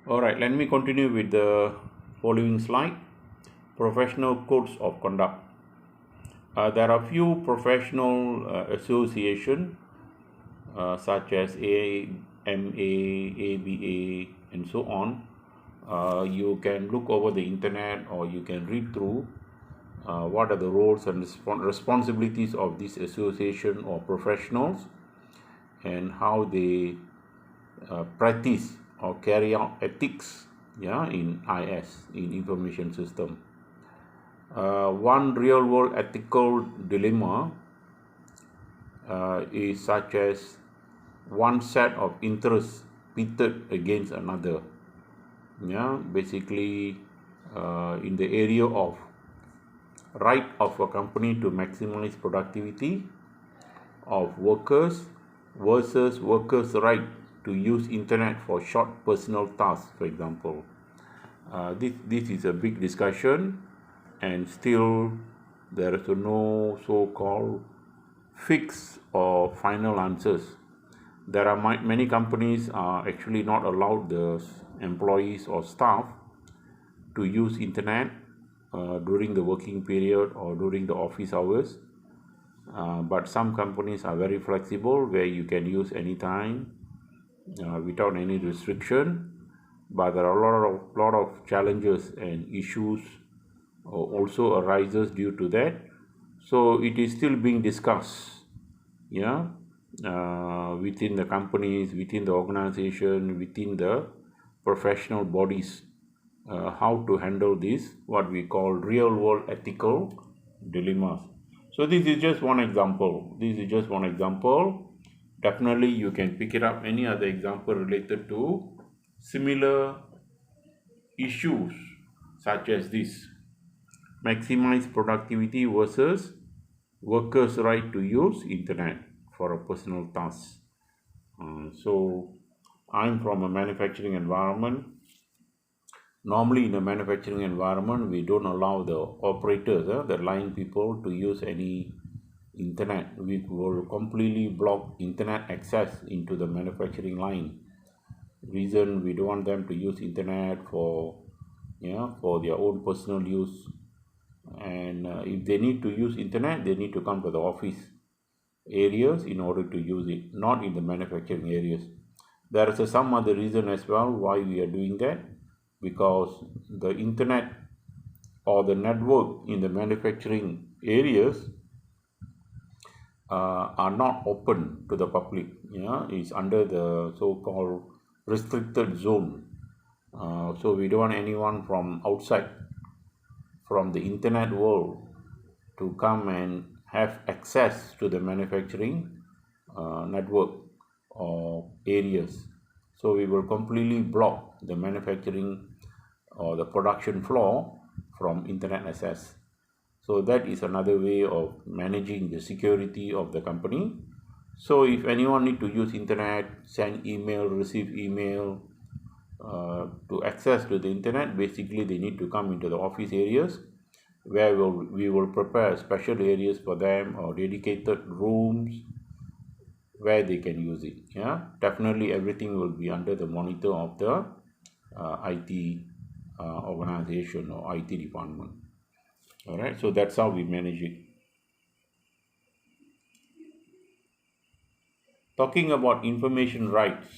Alright, let me continue with the following slide. Professional codes of conduct. There are few professional association such as AMA, ABA, and so on. You can look over the internet or you can read through what are the roles and responsibilities of this association or professionals and how they practice or carry out ethics, in IS, in information system. One real world ethical dilemma is such as one set of interests pitted against another. Basically, in the area of right of a company to maximize productivity of workers versus workers' right to use internet for short personal tasks, for example. This is a big discussion, and still there is no so-called fixed or final answers. There are many companies are actually not allowed the employees or staff to use internet during the working period or during the office hours. But some companies are very flexible where you can use anytime without any restriction. But there are a lot of challenges and issues also arises due to that. So it is still being discussed, within the companies, within the organization, within the professional bodies, how to handle this, what we call real world ethical dilemmas. So this is just one example. Definitely you can pick it up any other example related to similar issues such as this. Maximize productivity versus workers' right to use internet for a personal task. So I'm from a manufacturing environment. Normally in a manufacturing environment, we don't allow the operators, the line people, to use any internet. We will completely block internet access into the manufacturing line. Reason, we don't want them to use internet for their own personal use, and if they need to use internet, they need to come to the office areas in order to use it, not in the manufacturing areas. There is some other reason as well why we are doing that, because the internet or the network in the manufacturing areas are not open to the public. It's under the so-called restricted zone. So we don't want anyone from outside, from the internet world, to come and have access to the manufacturing network or areas. So we will completely block the manufacturing or the production floor from internet access. So that is another way of managing the security of the company. So if anyone need to use internet, send email, receive email, to access to the internet, basically they need to come into the office areas where we will prepare special areas for them or dedicated rooms where they can use it. Definitely everything will be under the monitor of the IT organization or IT department. All right, so that's how we manage it. Talking about information rights,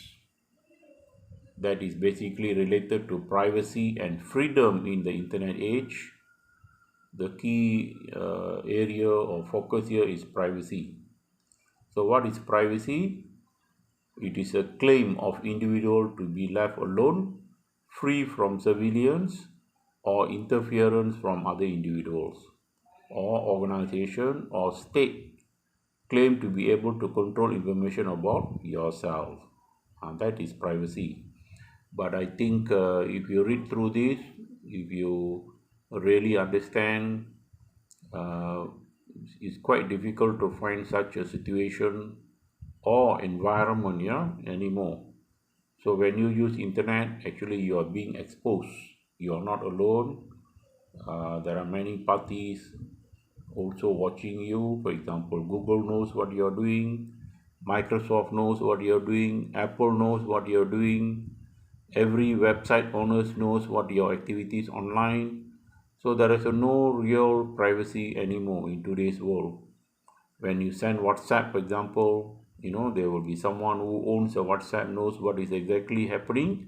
that is basically related to privacy and freedom in the internet age. The key area or focus here is privacy. So what is privacy? It is a claim of individual to be left alone, free from surveillance or interference from other individuals or organization or state. Claim to be able to control information about yourself. That is privacy. But I think if you read through this, if you really understand, it's quite difficult to find such a situation or environment anymore. So when you use internet, actually you are being exposed. You are not alone. There are many parties also watching you. For example, Google knows what you are doing, Microsoft knows what you are doing, Apple knows what you are doing, Every website owner knows what your activities online. So there is no real privacy anymore in today's world. When you send WhatsApp, for example, there will be someone who owns a WhatsApp, knows what is exactly happening,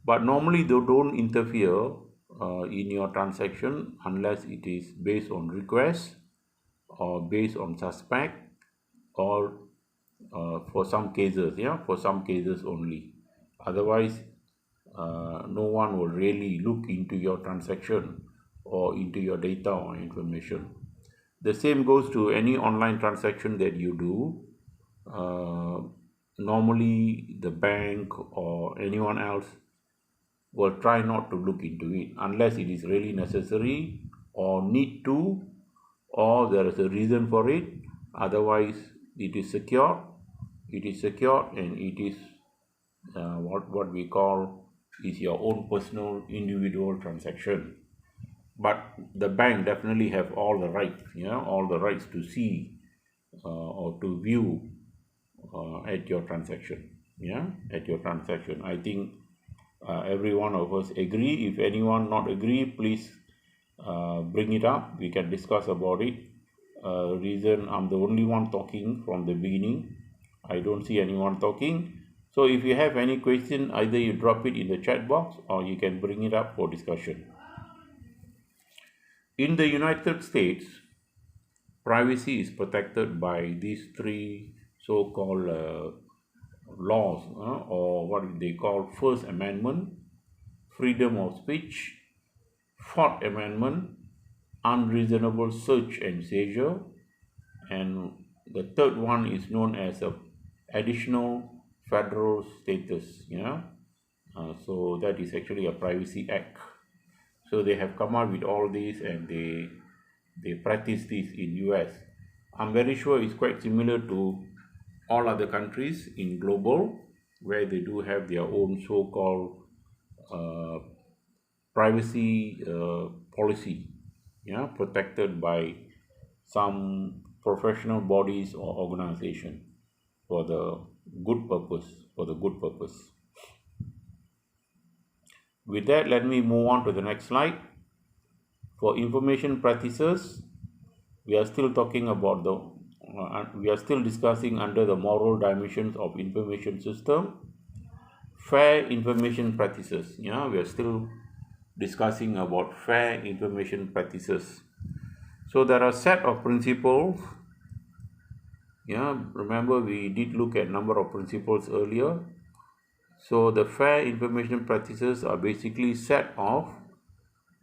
but normally they don't interfere in your transaction unless it is based on request or based on suspect, or for some cases, for some cases only. Otherwise, no one will really look into your transaction or into your data or information. The same goes to any online transaction that you do. Normally, the bank or anyone else will try not to look into it unless it is really necessary or need to, or there is a reason for it. Otherwise, it is secure. It is secure, and it is what we call is your own personal individual transaction. But the bank definitely have all the rights, all the rights to see or to view at your transaction. At your transaction. I think every one of us agree. If anyone not agree, please bring it up. We can discuss about it. Reason I'm the only one talking from the beginning. I don't see anyone talking. So if you have any question, either you drop it in the chat box or you can bring it up for discussion. In the United States, privacy is protected by these three so-called laws, or what they call First Amendment, freedom of speech; Fourth Amendment, unreasonable search and seizure; and the third one is known as a additional federal status. So that is actually a Privacy Act. So they have come up with all these, and they practice this in US. I'm very sure it's quite similar to all other countries in global, where they do have their own so-called privacy policy, protected by some professional bodies or organization for the good purpose. With that, let me move on to the next slide. For information practices, we are still talking about we are still discussing under the moral dimensions of information system. Fair information practices. We are still discussing about fair information practices. So there are a set of principles. Remember we did look at number of principles earlier. So the fair information practices are basically set of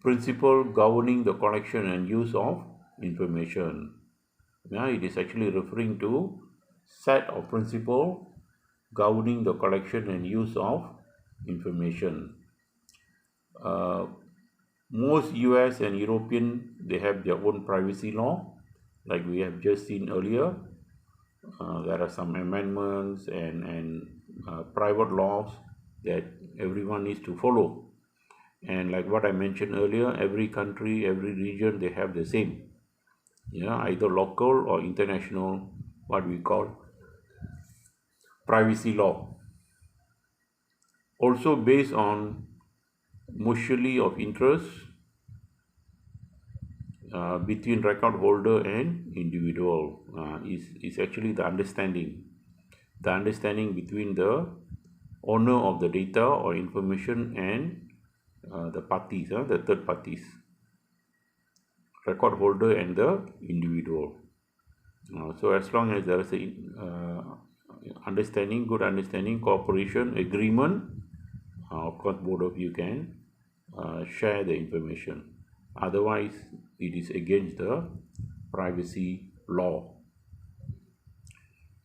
principles governing the collection and use of information. It is actually referring to set of principles governing the collection and use of information. Most US and European, they have their own privacy law, like we have just seen earlier. There are some amendments and private laws that everyone needs to follow. And like what I mentioned earlier, every country, every region, they have the same, either local or international, what we call privacy law. Also based on mutually of interest between record holder and individual is actually the understanding between the owner of the data or information and the parties, the third parties, record holder and the individual. So as long as there is a good understanding, cooperation, agreement, of course both of you can share the information. Otherwise, it is against the privacy law.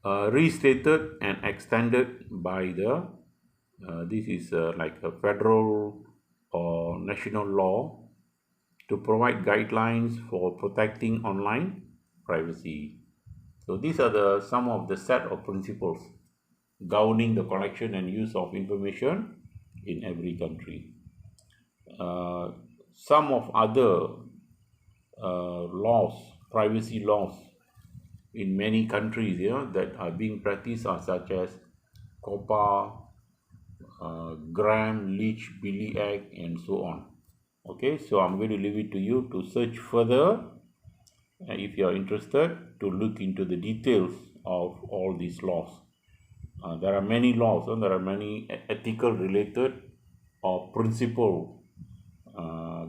Restated and extended by the this is like a federal or national law to provide guidelines for protecting online privacy. So these are some of the set of principles governing the collection and use of information in every country. Some of other laws, privacy laws in many countries that are being practiced are such as COPPA, gram, leech, belly egg, and so on. Okay, so I'm going to leave it to you to search further if you are interested to look into the details of all these laws. There are many laws and there are many ethical related or principle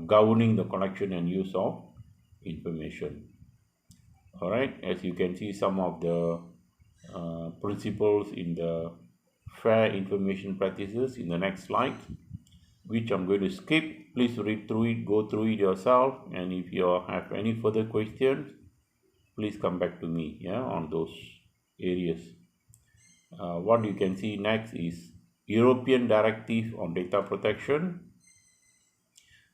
governing the collection and use of information. All right, as you can see some of the principles in the fair information practices in the next slide, which I'm going to skip. Please read through it, go through it yourself, and if you have any further questions, please come back to me, yeah, on those areas. What you can see next is European Directive on Data Protection.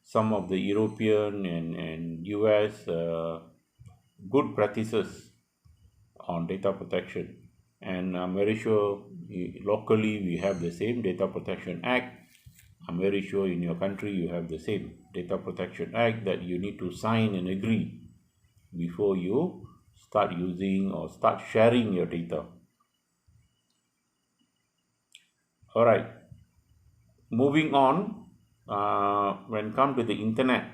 Some of the European and US good practices on data protection, and I'm very sure locally we have the same Data Protection Act. I'm very sure in your country you have the same Data Protection Act that you need to sign and agree before you start using or start sharing your data. All right, moving on, when it comes to the internet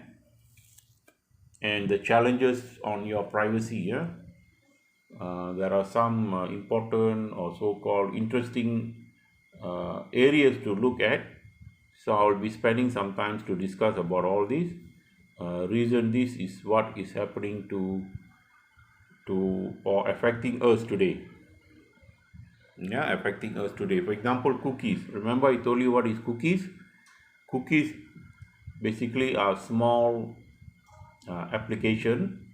and the challenges on your privacy, yeah, there are some important or so-called interesting areas to look at. So I will be spending some time to discuss about all these. Reason this is what is happening to or affecting us today. Yeah, affecting us today. For example, cookies. Remember I told you what is cookies? Cookies basically are small application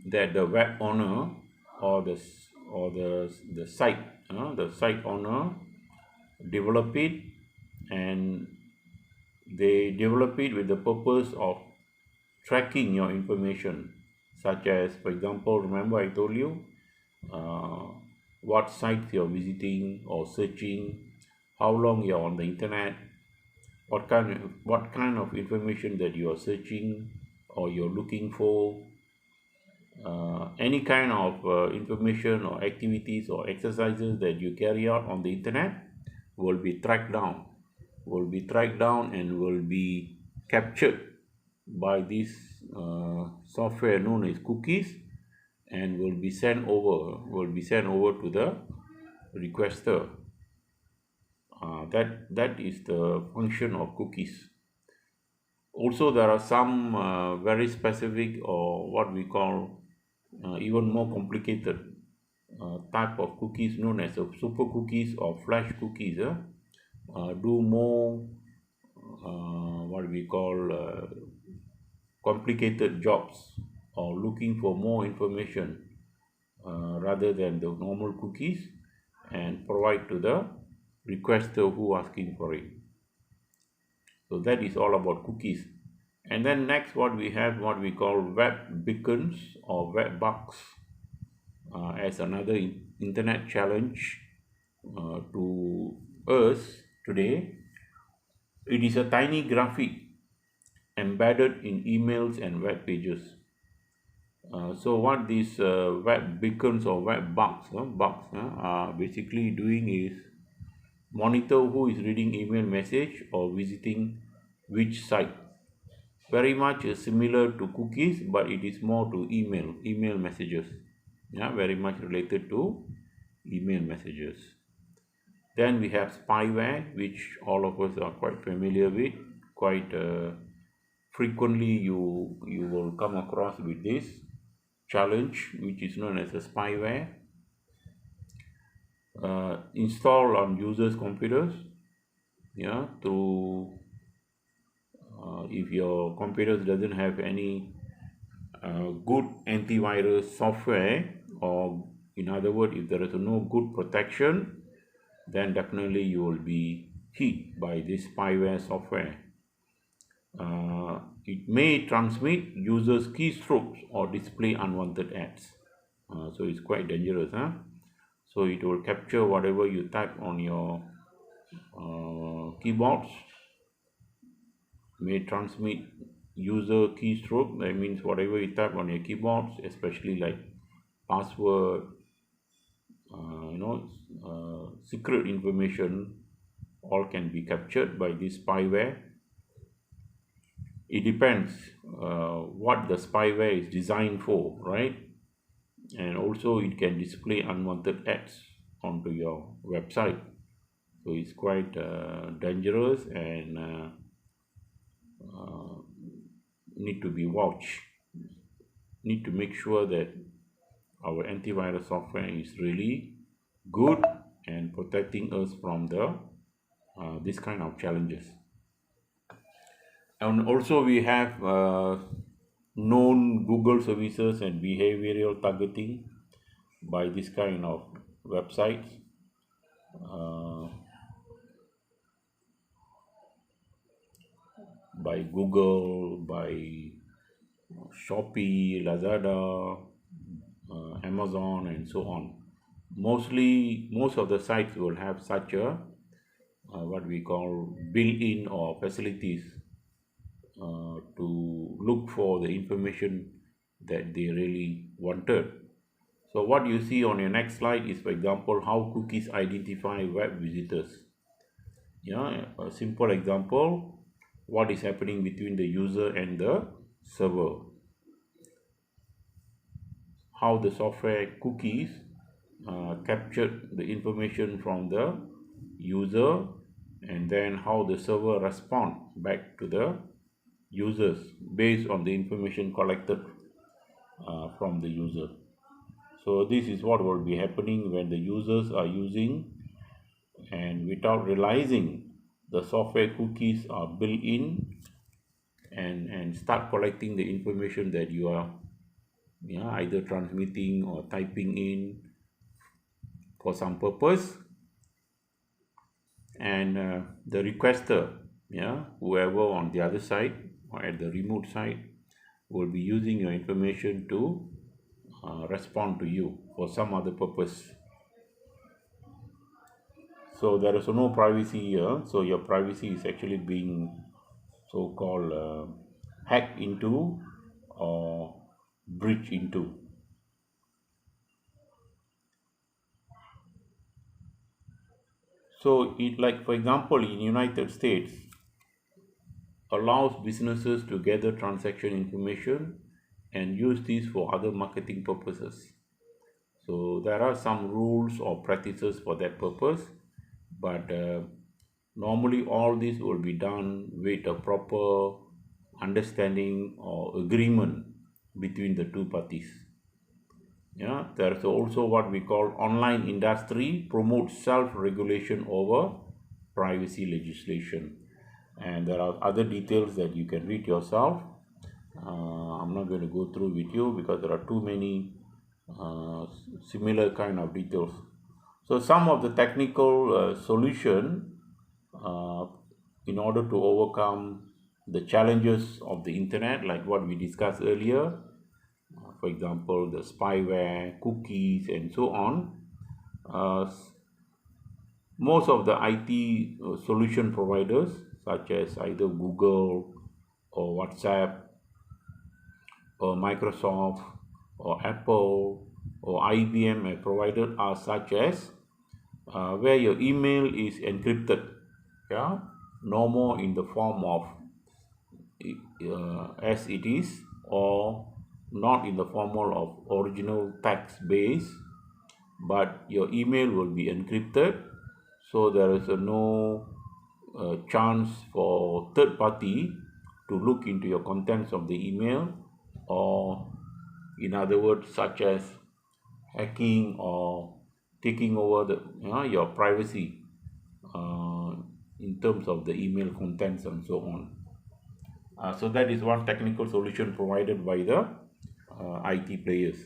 that the web owner or the site owner develop it, and they develop it with the purpose of tracking your information, such as, for example, remember I told you what sites you're visiting or searching, how long you're on the internet, what kind of information that you are searching or you're looking for. Any kind of information or activities or exercises that you carry out on the internet will be tracked down, and will be captured by this software known as cookies, and will be sent over to the requester. That is the function of cookies. Also, there are some very specific, or what we call even more complicated type of cookies known as super cookies or flash cookies. Do more what we call complicated jobs, or looking for more information rather than the normal cookies, and provide to the requester who asking for it. So that is all about cookies. And then next, what we have, what we call web beacons or web bugs, as another internet challenge to us today. It is a tiny graphic embedded in emails and web pages. So what these web beacons or web bugs are basically doing is monitor who is reading email message or visiting which site. Very much similar to cookies, but it is more to email messages. Yeah, very much related to email messages. Then we have spyware, which all of us are quite familiar with. Quite frequently you will come across with this challenge, which is known as a spyware. Installed on users' computers, yeah, to if your computers doesn't have any good antivirus software, or in other words, if there is no good protection, then definitely you will be hit by this spyware software. It may transmit users' keystrokes or display unwanted ads. So it's quite dangerous, So it will capture whatever you type on your keyboards, may transmit user keystroke. That means whatever you type on your keyboards, especially like password, secret information, all can be captured by this spyware. It depends what the spyware is designed for, right? And also it can display unwanted ads onto your website. So it's quite dangerous and uh, need to be watched. Need to make sure that our antivirus software is really good and protecting us from the this kind of challenges. And also we have known Google services and behavioral targeting by this kind of websites. uh, by Google, by Shopee, Lazada, Amazon, and so on. Most of the sites will have such a what we call built-in or facilities to look for the information that they really wanted. So what you see on your next slide is, for example, how cookies identify web visitors. Yeah, a simple example, what is happening between the user and the server. How the software cookies captured the information from the user, and then how the server respond back to the users based on the information collected from the user. So this is what will be happening when the users are using, and without realizing, the software cookies are built in and start collecting the information that you are either transmitting or typing in for some purpose. And the requester, whoever on the other side or at the remote side, will be using your information to respond to you for some other purpose. So there is no privacy here. So your privacy is actually being so-called hacked into or breached into. So it, like for example, in United States, allows businesses to gather transaction information and use this for other marketing purposes. So there are some rules or practices for that purpose, but normally all this will be done with a proper understanding or agreement between the two parties. Yeah, there's also what we call online industry promotes self-regulation over privacy legislation, and there are other details that you can read yourself. I'm not going to go through with you because there are too many similar kind of details. So some of the technical solution uh, in order to overcome the challenges of the internet, like what we discussed earlier, for example, the spyware, cookies, and so on. Most of the IT solution providers, such as either Google or WhatsApp or Microsoft or Apple or IBM, have provided are such as where your email is encrypted, no more in the form of as it is, or not in the formal of original text base, but your email will be encrypted, so there is no chance for third party to look into your contents of the email, or in other words, such as hacking or taking over your privacy in terms of the email contents and so on. So that is one technical solution provided by the IT players.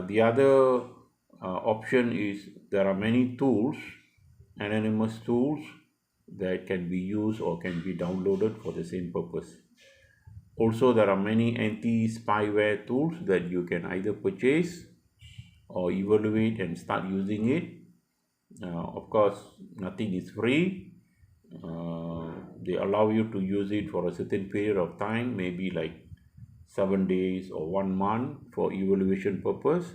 The other option is there are many tools, anonymous tools, that can be used or can be downloaded for the same purpose. Also, there are many anti-spyware tools that you can either purchase or evaluate and start using it. Of course, nothing is free. They allow you to use it for a certain period of time, maybe like 7 days or 1 month for evaluation purpose,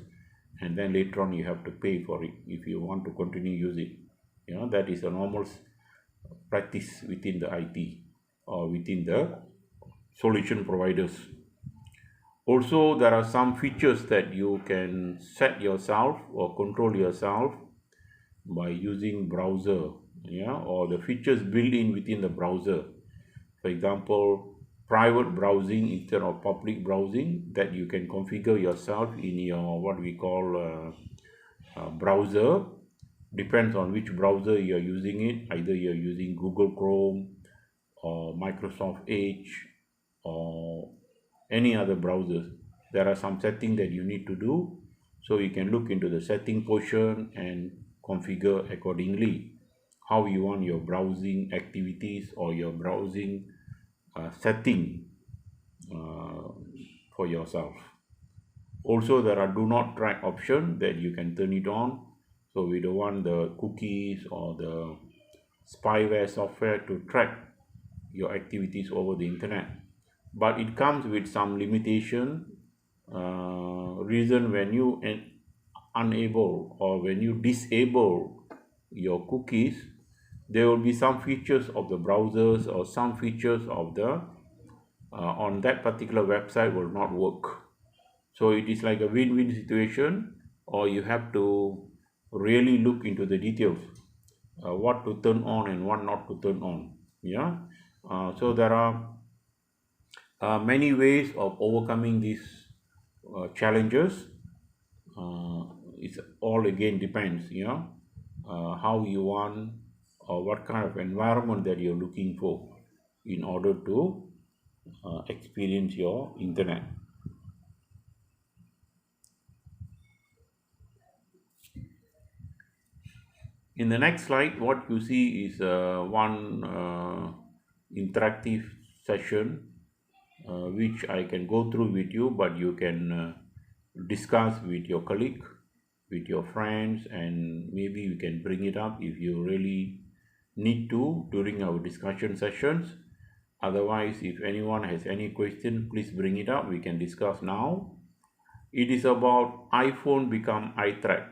and then later on you have to pay for it if you want to continue use it. That is a normal practice within the IT or within the solution providers. Also, there are some features that you can set yourself or control yourself by using browser, or the features built in within the browser. For example, private browsing instead of public browsing, that you can configure yourself in your what we call browser. Depends on which browser you are using it. Either you are using Google Chrome or Microsoft Edge or any other browsers. There are some settings that you need to do, so you can look into the setting portion and configure accordingly how you want your browsing activities or your browsing setting for yourself. Also, there are do not track option that you can turn it on, so we don't want the cookies or the spyware software to track your activities over the internet. But it comes with some limitation. Reason when you unable or when you disable your cookies, there will be some features of the browsers or some features of the on that particular website will not work. So it is like a win-win situation, or you have to really look into the details, what to turn on and what not to turn on. So there are many ways of overcoming these challenges. It's all again depends, how you want or what kind of environment that you're looking for in order to experience your internet. In the next slide, what you see is one interactive session which I can go through with you, but you can discuss with your colleague, with your friends, and maybe you can bring it up if you really need to during our discussion sessions. Otherwise, if anyone has any question, please bring it up. We can discuss now. It is about iPhone become iTrack.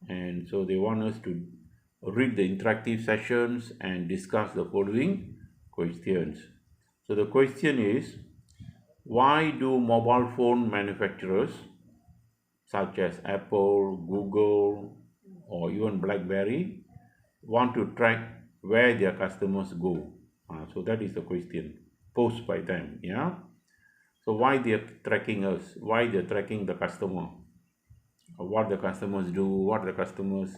And so they want us to read the interactive sessions and discuss the following questions. So the question is, why do mobile phone manufacturers such as Apple, Google, or even BlackBerry want to track where their customers go? So that is the question posed by them. So why they are tracking us? Why they are tracking the customer? What the customers do, what the customers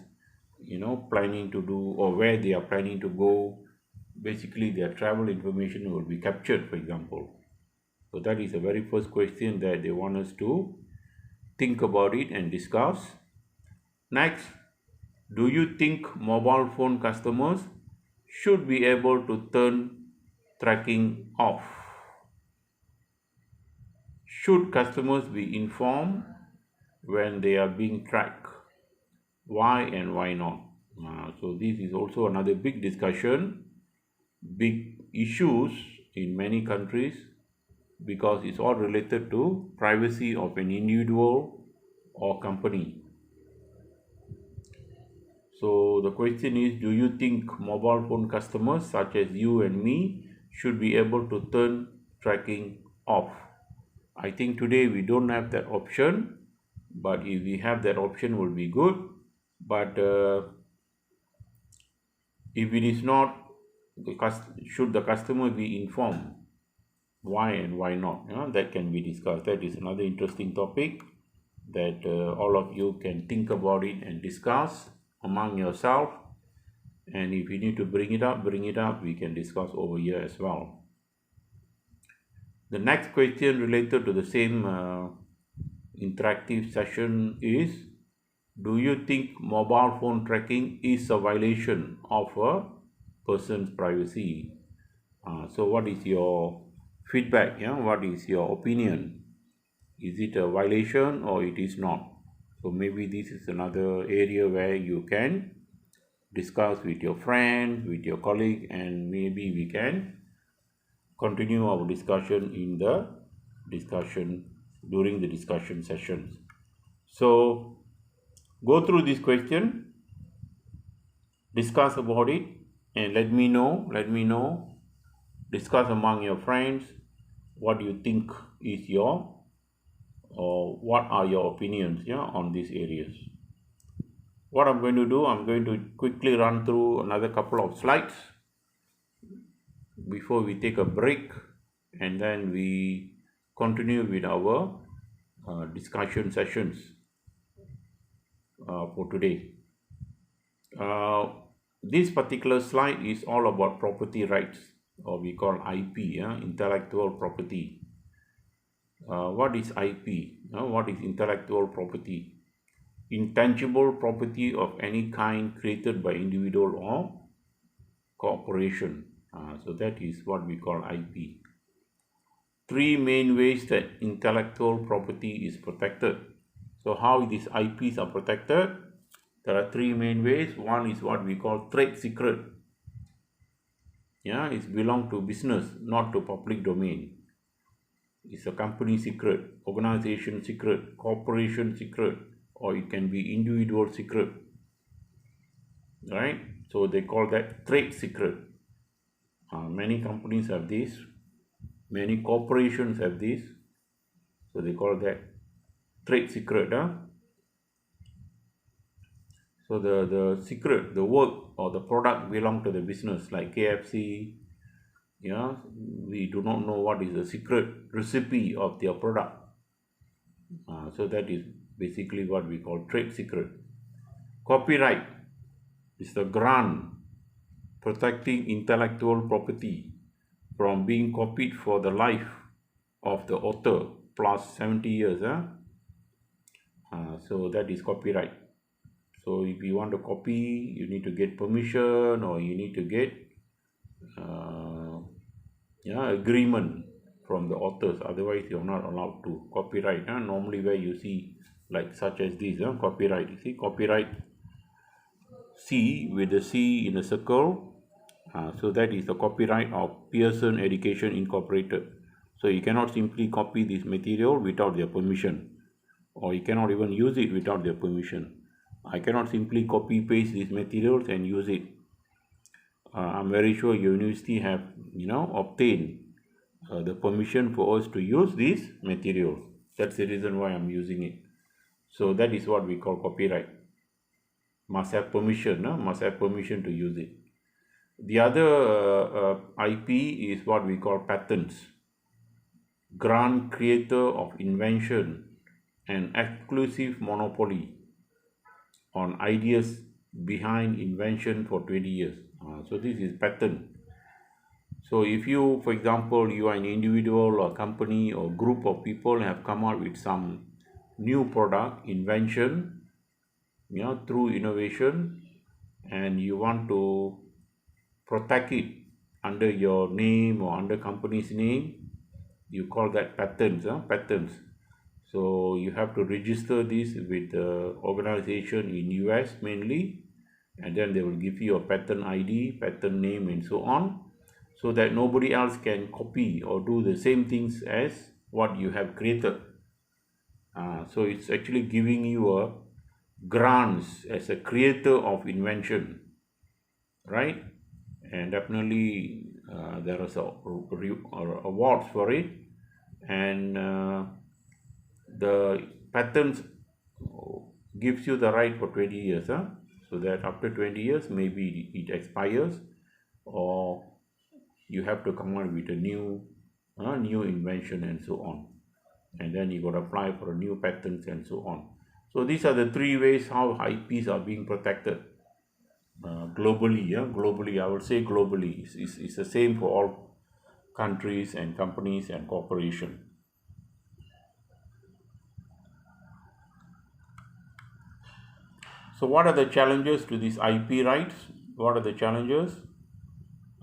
planning to do, or where they are planning to go. Basically their travel information will be captured, for example. So that is the very first question that they want us to think about it and discuss. Next, do you think mobile phone customers should be able to turn tracking off? Should customers be informed when they are being tracked? Why and why not? So this is also another big discussion, big issues in many countries, because it's all related to privacy of an individual or company. So the question is, do you think mobile phone customers such as you and me should be able to turn tracking off? I think today we don't have that option, but if we have that option will be good. But if it is not, should the customer be informed? Why and why not? That can be discussed. That is another interesting topic that all of you can think about it and discuss among yourself. And if you need to bring it up, we can discuss over here as well. The next question related to the same interactive session is, do you think mobile phone tracking is a violation of a person's privacy? So what is your feedback? What is your opinion? Is it a violation or it is not? So maybe this is another area where you can discuss with your friend, with your colleague, and maybe we can continue our discussion in the discussion during the discussion sessions. So go through this question, discuss about it, and let me know, discuss among your friends what you think is your, or what are your opinions, yeah, on these areas. What I'm going to do, I'm going to quickly run through another couple of slides before we take a break, and then we continue with our discussion sessions for today. Uh, this particular slide is all about property rights, or we call IP, intellectual property. What is IP? What is intellectual property? Intangible property of any kind created by individual or corporation. So that is what we call IP. Three main ways that intellectual property is protected. So how these IPs are protected? There are three main ways. One is what we call trade secret. Yeah, it's belong to business, not to public domain. It's a company secret, organization secret, corporation secret, or it can be individual secret. Right? So they call that trade secret. Many companies have this, many corporations have this, so they call that trade secret. So the secret, the work or the product belong to the business, like KFC. Yeah, we do not know what is the secret recipe of their product. So that is basically what we call trade secret. Copyright is the grant protecting intellectual property from being copied for the life of the author plus 70 years. So that is copyright. So if you want to copy, you need to get permission, or you need to get agreement from the authors. Otherwise, you're not allowed to copyright. Normally, where you see like such as this, copyright. You see copyright C with the C in a circle. So that is the copyright of Pearson Education Incorporated. So you cannot simply copy this material without their permission, or you cannot even use it without their permission. I cannot simply copy paste these materials and use it. I'm very sure your university have obtained the permission for us to use these materials. That's the reason why I'm using it. So that is what we call copyright. Must have permission, must have permission to use it. The other IP is what we call patents. Grant creator of invention and exclusive monopoly on ideas behind invention for 20 years. So this is patent. So if you, for example, you are an individual or company or group of people have come out with some new product, invention, through innovation, and you want to protect it under your name or under company's name, you call that patents. Patents. So you have to register this with the organization in US mainly, and then they will give you a patent ID, patent name, and so on, so that nobody else can copy or do the same things as what you have created. So it's actually giving you a grants as a creator of invention, right? And definitely there is awards for it, and the patents gives you the right for 20 years, so that after 20 years maybe it expires, or you have to come out with a new invention and so on, and then you got to apply for a new patents and so on. So these are the three ways how IPs are being protected globally. Globally, I would say globally. It's the same for all countries and companies and corporations. So what are the challenges to these IP rights? What are the challenges?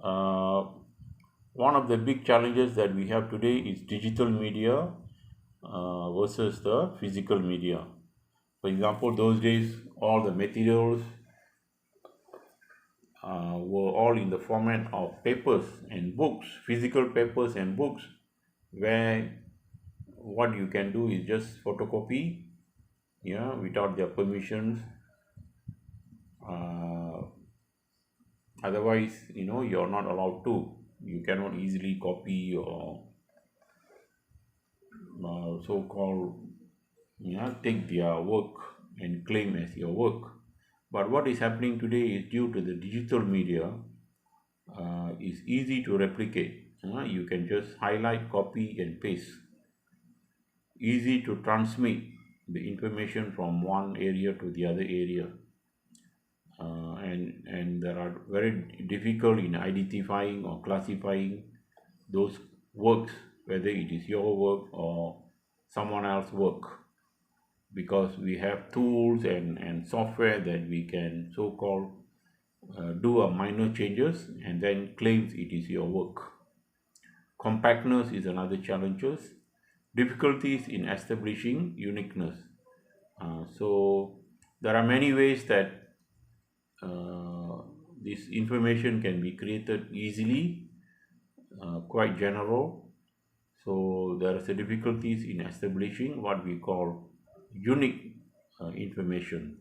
One of the big challenges that we have today is digital media versus the physical media. For example, those days, all the materials were all in the format of papers and books, physical papers and books, where what you can do is just photocopy, without their permissions. Otherwise, you're not allowed to. You cannot easily copy or so-called, take their work and claim as your work. But what is happening today is due to the digital media, is easy to replicate. You can just highlight, copy, and paste. Easy to transmit the information from one area to the other area, and there are very difficult in identifying or classifying those works, whether it is your work or someone else's work, because we have tools and software that we can so-called do a minor changes and then claims it is your work. Compactness is another challenges. Difficulties in establishing uniqueness. So there are many ways that uh, this information can be created easily, quite general. So there is a difficulties in establishing what we call unique information.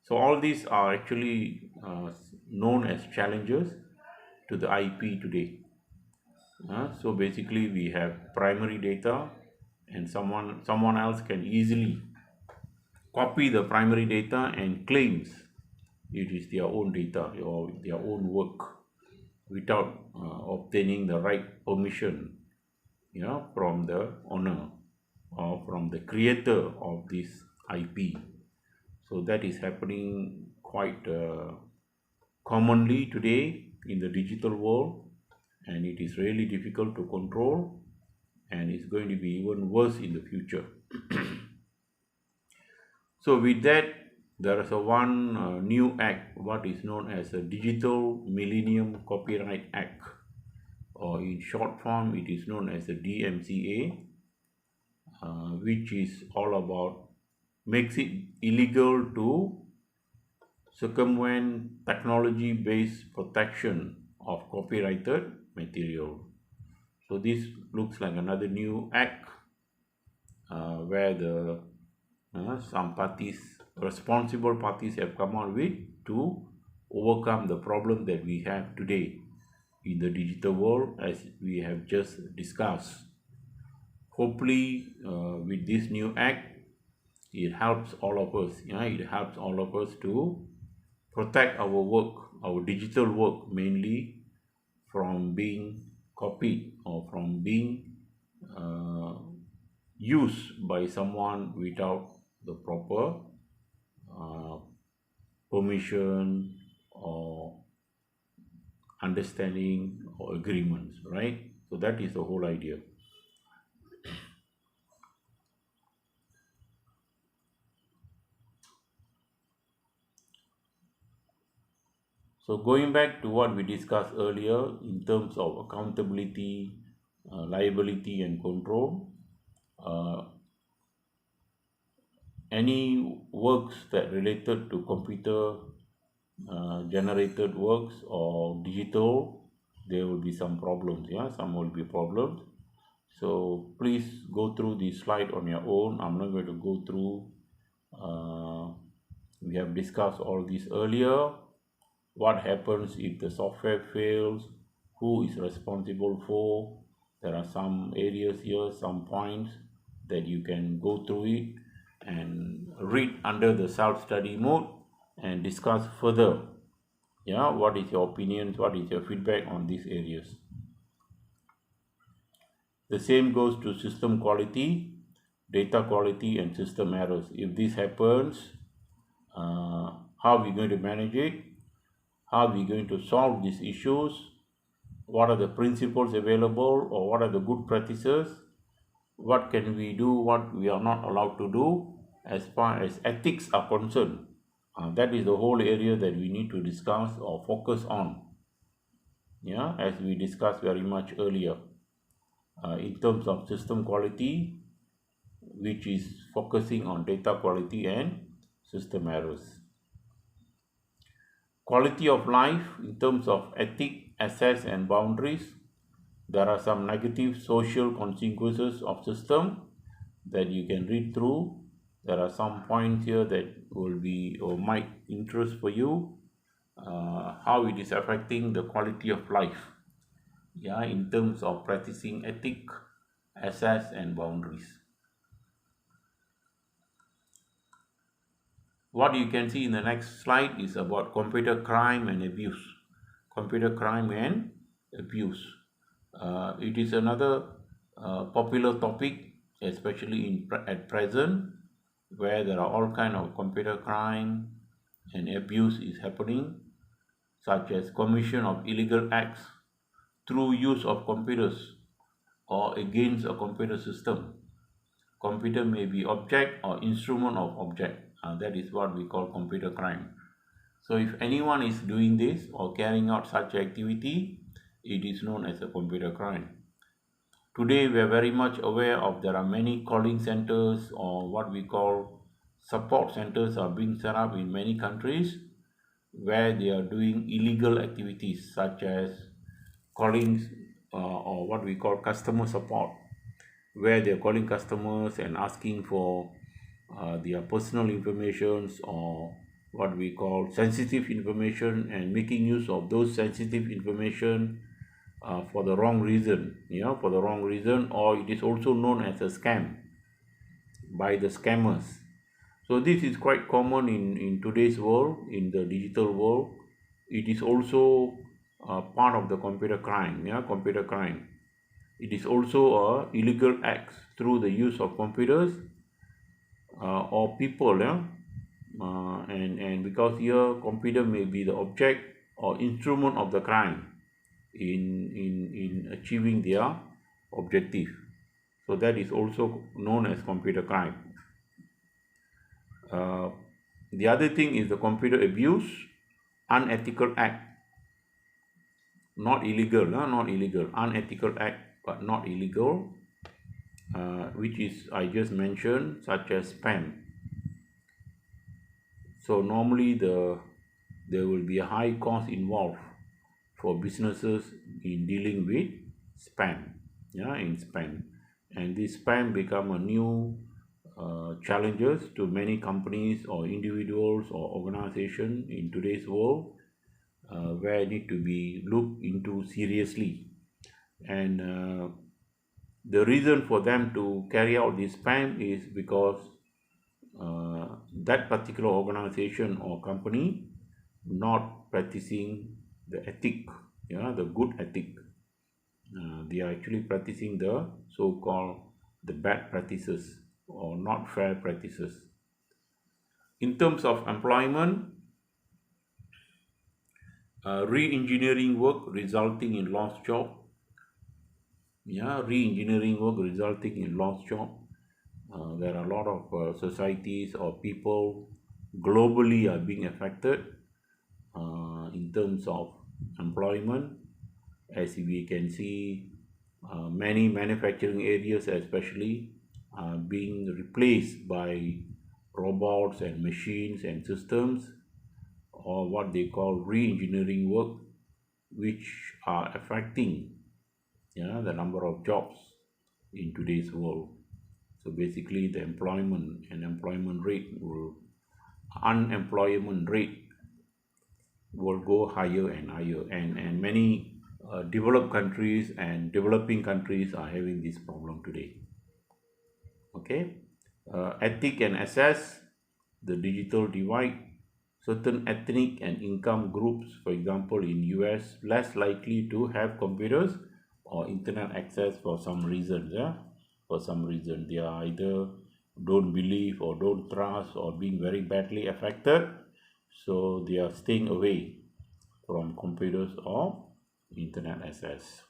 So all these are actually known as challenges to the IP today. So basically, we have primary data, and someone else can easily copy the primary data and claims it is their own data or their own work without obtaining the right permission, from the owner or from the creator of this IP. So that is happening quite commonly today in the digital world, and it is really difficult to control, and it's going to be even worse in the future. So with that, there is a one new act, what is known as a Digital Millennium Copyright Act, or in short form, it is known as the DMCA, which is all about makes it illegal to circumvent technology-based protection of copyrighted material. So this looks like another new act, where the some parties, responsible parties, have come out with to overcome the problem that we have today in the digital world, as we have just discussed. Hopefully, with this new act, it helps all of us. It helps all of us to protect our work, our digital work mainly, from being copied or from being uh, used by someone without the proper uh, permission or understanding or agreements, right? So that is the whole idea. So going back to what we discussed earlier in terms of accountability, liability, and control, uh, any works that related to computer generated works or digital, there will be some problems. Some will be problems. So please go through this slide on your own. I'm not going to go through. We have discussed all this earlier. What happens if the software fails? Who is responsible for? There are some areas here, some points that you can go through it and read under the self-study mode and discuss further. What is your opinions? What is your feedback on these areas? The same goes to system quality, data quality, and system errors. If this happens, how are we going to manage it? How are we going to solve these issues? What are the principles available, or what are the good practices? What can we do, what we are not allowed to do as far as ethics are concerned? That is the whole area that we need to discuss or focus on, as we discussed very much earlier, in terms of system quality, which is focusing on data quality and system errors. Quality of life in terms of ethic, assets, and boundaries. There are some negative social consequences of system that you can read through. There are some points here that will be or might interest for you. how it is affecting the quality of life, yeah, in terms of practicing ethic, access, and boundaries. What you can see in the next slide is about computer crime and abuse. Computer crime and abuse. It is another popular topic, especially at present, where there are all kind of computer crime and abuse is happening, such as commission of illegal acts through use of computers or against a computer system. Computer may be object or instrument of object. That is what we call computer crime. So if anyone is doing this or carrying out such activity, it is known as a computer crime. Today we are very much aware of there are many calling centers or what we call support centers are being set up in many countries where they are doing illegal activities such as calling or what we call customer support, where they're calling customers and asking for their personal informations or what we call sensitive information and making use of those sensitive information for the wrong reason, for the wrong reason, or it is also known as a scam by the scammers. So this is quite common in today's world, in the digital world. It is also part of the computer crime, computer crime. It is also a illegal act through the use of computers or people, and because here computer may be the object or instrument of the crime in achieving their objective. So that is also known as computer crime. Uh, the other thing is the computer abuse, unethical act, not illegal, not illegal, unethical act, but not illegal, which is I just mentioned, such as spam. So normally there will be a high cost involved for businesses in dealing with spam, in spam, and this spam become a new challenges to many companies or individuals or organizations in today's world, where need to be looked into seriously. And the reason for them to carry out this spam is because that particular organization or company not practicing the ethic, the good ethic. They are actually practicing the so-called the bad practices or not fair practices. In terms of employment, re-engineering work resulting in lost job. Re-engineering work resulting in lost job. There are a lot of societies or people globally are being affected in terms of employment, as we can see many manufacturing areas especially being replaced by robots and machines and systems, or what they call re-engineering work, which are affecting the number of jobs in today's world. So basically the unemployment rate will go higher and higher, and many developed countries and developing countries are having this problem today. Okay, ethic and access, the digital divide. Certain ethnic and income groups, for example in US, less likely to have computers or internet access for some reasons. For some reason they are either don't believe or don't trust or being very badly affected, so they are staying away from computers or internet access.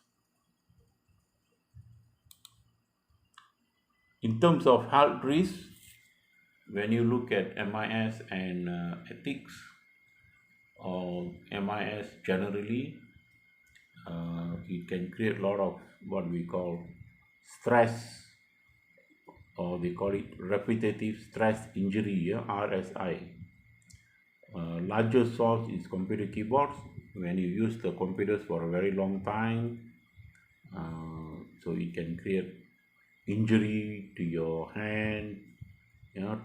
In terms of health risks, when you look at MIS and ethics or MIS generally, it can create a lot of what we call stress, or they call it repetitive stress injury, RSI. Larger source is computer keyboards. When you use the computers for a very long time, so it can create injury to your hand,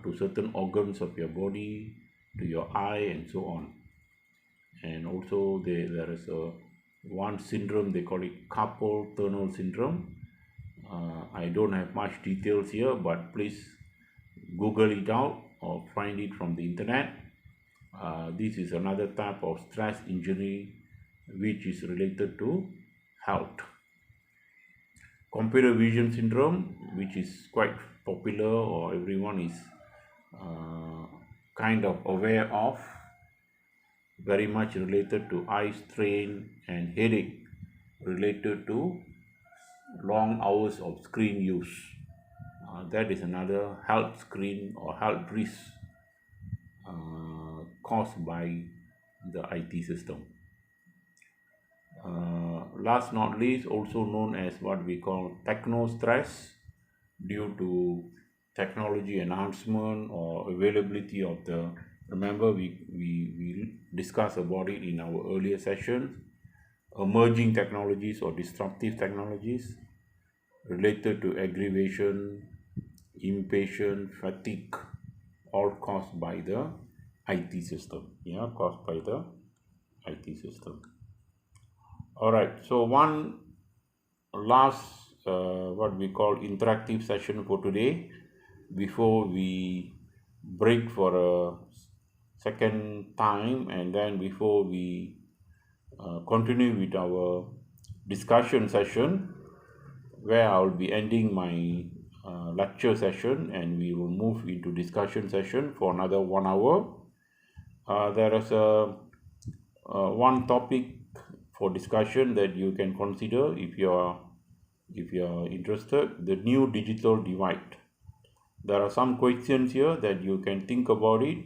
to certain organs of your body, to your eye, and so on. and also there is a one syndrome, they call it carpal tunnel syndrome. I don't have much details here, but please Google it out or find it from the internet. This is another type of stress injury which is related to health. Computer vision syndrome, which is quite popular or everyone is uh, kind of aware of, very much related to eye strain and headache related to long hours of screen use. That is another health screen or health risk caused by the IT system. Last not least, also known as what we call techno stress, due to technology enhancement or availability of the, remember we discussed about it in our earlier sessions, emerging technologies or disruptive technologies related to aggravation, impatience, fatigue, all caused by the IT system. Yeah, caused by the IT system. All right. So one last what we call interactive session for today before we break for a second time, and then before we continue with our discussion session, where I'll be ending my lecture session and we will move into discussion session for another 1 hour. There is a one topic for discussion that you can consider if you are interested: the new digital divide. There are some questions here that you can think about it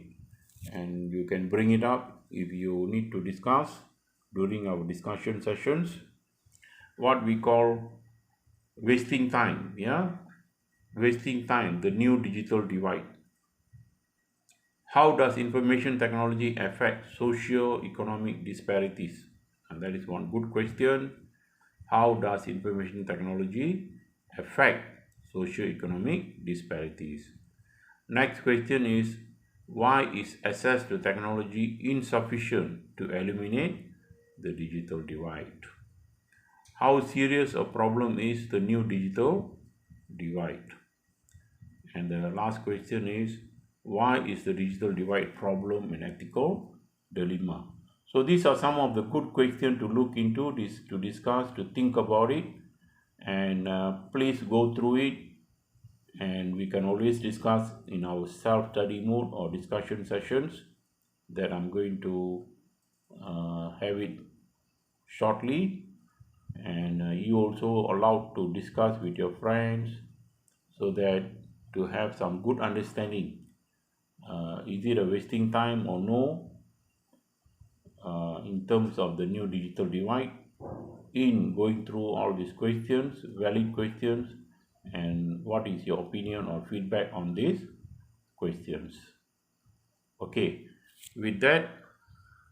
and you can bring it up if you need to discuss during our discussion sessions. What we call wasting time, yeah, wasting time, the new digital divide. How does information technology affect socio-economic disparities? And that is one good question. How does information technology affect socio-economic disparities? Next question is, why is access to technology insufficient to eliminate the digital divide? How serious a problem is the new digital divide? And the last question is, why is the digital divide problem an ethical dilemma? So these are some of the good questions to look into, this to discuss, to think about it, and please go through it, and we can always discuss in our self-study mode or discussion sessions that I'm going to have it shortly, and you also allowed to discuss with your friends so that to have some good understanding, is it a wasting time or no, in terms of the new digital divide, in going through all these questions, valid questions, and what is your opinion or feedback on these questions. Okay, with that